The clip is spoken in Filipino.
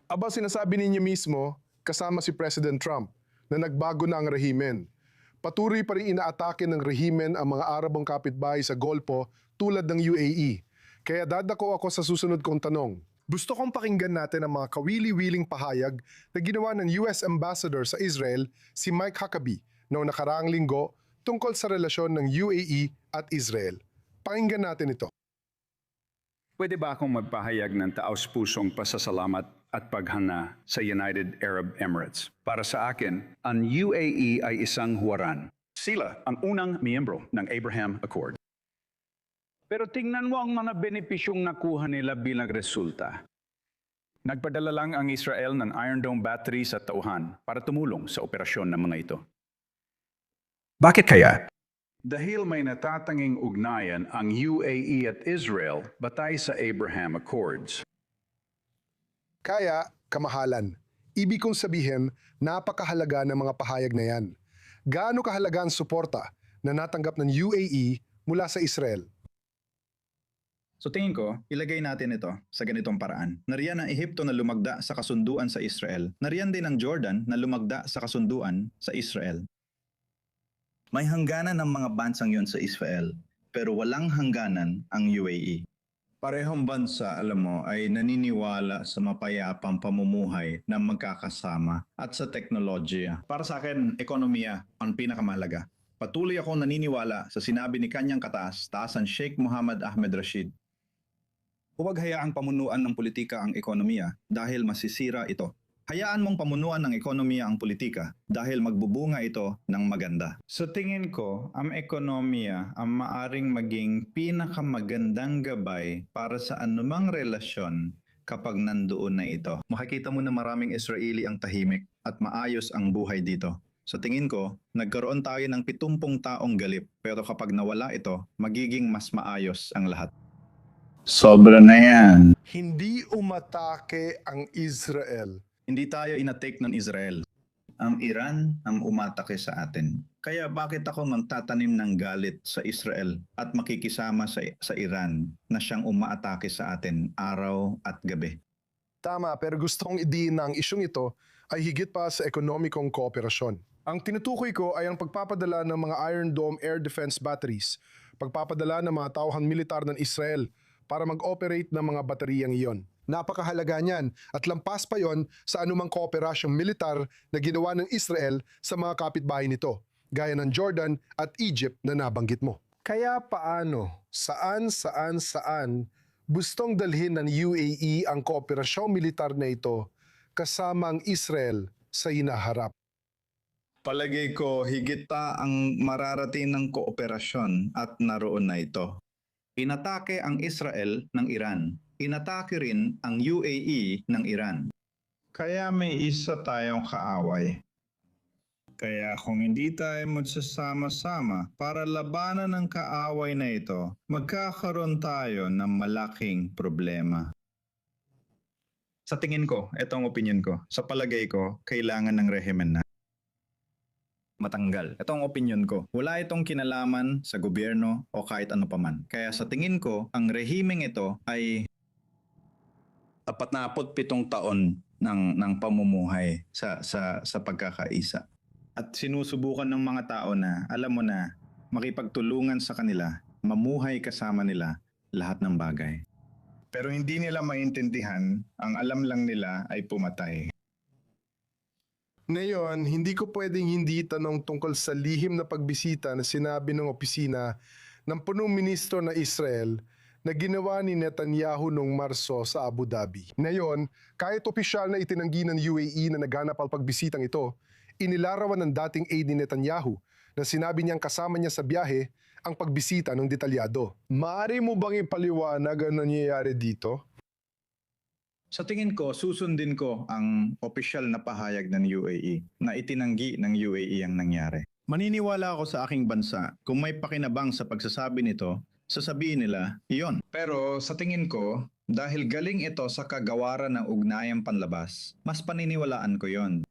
Aba, sinasabi ninyo mismo, kasama si President Trump, na nagbago na ang rehimen. Patuloy pa rin inaatake ng rehimen ang mga Arabong kapitbahay sa Golpo tulad ng UAE. Kaya dadako ako sa susunod kong tanong. Gusto kong pakinggan natin ang mga kawili-wiling pahayag na ginawa ng US Ambassador sa Israel, si Mike Huckabee, noong nakaraang linggo tungkol sa relasyon ng UAE at Israel. Pakinggan natin ito. Pwede ba akong magpahayag ng taos-pusong pasasalamat at paghanga sa United Arab Emirates? Para sa akin, ang UAE ay isang huwaran. Sila ang unang miyembro ng Abraham Accord. Pero tingnan mo ang mga benepisyong nakuha nila bilang resulta. Nagpadala lang ang Israel ng Iron Dome battery sa Tauhan para tumulong sa operasyon ng mga ito. Bakit kaya? Dahil may natatanging ugnayan ang UAE at Israel batay sa Abraham Accords. Kaya, kamahalan. Ibig kong sabihin, napakahalaga ng mga pahayag na yan. Gaano kahalaga ang suporta na natanggap ng UAE mula sa Israel? So tingin ko, ilagay natin ito sa ganitong paraan. Nariyan ang Ehipto na lumagda sa kasunduan sa Israel. Nariyan din ang Jordan na lumagda sa kasunduan sa Israel. May hangganan ng mga bansang yon sa Israel, pero walang hangganan ang UAE. Parehong bansa, alam mo, ay naniniwala sa mapayapang pamumuhay ng magkakasama at sa teknolohiya. Para sa akin, ekonomiya ang pinakamahalaga. Patuloy akong naniniwala sa sinabi ni kanyang kataas-taasan Sheikh Mohammed Ahmed Rashid. Huwag hayaang pamunuan ng politika ang ekonomiya dahil masisira ito. Hayaan mong pamunuan ng ekonomiya ang politika dahil magbubunga ito ng maganda. Sa tingin ko, ang ekonomiya ang maaring maging pinakamagandang gabay para sa anumang relasyon kapag nandoon na ito. Makikita mo na maraming Israeli ang tahimik at maayos ang buhay dito. Sa tingin ko, nagkaroon tayo ng 70 taong galip pero kapag nawala ito, magiging mas maayos ang lahat. Sobra na yan. Hindi umatake ang Israel. Hindi tayo inatake ng Israel. Ang Iran ang umatake sa atin. Kaya bakit ako magtatanim ng galit sa Israel at makikisama sa Iran na siyang umaatake sa atin araw at gabi? Tama, pero gusto kong idiin na ang isyong ito ay higit pa sa ekonomikong kooperasyon. Ang tinutukoy ko ay ang pagpapadala ng mga Iron Dome air defense batteries, pagpapadala ng mga tauhang militar ng Israel para mag-operate ng mga bateriyang iyon. Napakahalaga niyan at lampas pa yon sa anumang kooperasyong militar na ginawa ng Israel sa mga kapitbahay nito, gaya ng Jordan at Egypt na nabanggit mo. Kaya paano, saan gustong dalhin ng UAE ang kooperasyong militar na ito kasama ang Israel sa hinaharap? Palagay ko, higit pa ang mararating ng kooperasyon at naroon na ito. Inatake ang Israel ng Iran. Inatake rin ang UAE ng Iran. Kaya may isa tayong kaaway. Kaya kung hindi tayo magsasama-sama para labanan ang kaaway na ito, magkakaroon tayo ng malaking problema. Sa tingin ko, ito ang opinion ko. Sa palagay ko, kailangan ng rehimen na matanggal. Ito ang opinion ko. Wala itong kinalaman sa gobyerno o kahit ano paman. Kaya sa tingin ko, ang rehimeng ito ay 47 taon ng pamumuhay sa pagkakaisa. At sinusubukan ng mga tao na, alam mo na, makipagtulungan sa kanila, mamuhay kasama nila lahat ng bagay. Pero hindi nila maintindihan, ang alam lang nila ay pumatay. Ngayon, hindi ko pwedeng hindi tanong tungkol sa lihim na pagbisita na sinabi ng opisina ng punong ministro na Israel na ginawa ni Netanyahu noong Marso sa Abu Dhabi. Ngayon, kahit opisyal na itinanggi ng UAE na naghanap ang pagbisitang ito, inilarawan ng dating aide ni Netanyahu na sinabi niyang kasama niya sa biyahe ang pagbisita ng detalyado. Maaari mo bang ipaliwanag ang nangyayari dito? Sa tingin ko, susundin ko ang opisyal na pahayag ng UAE na itinanggi ng UAE ang nangyari. Maniniwala ako sa aking bansa kung may pakinabang sa pagsasabi nito, sasabihin nila, iyon. Pero sa tingin ko, dahil galing ito sa kagawaran ng ugnayang panlabas, mas paniniwalaan ko yon.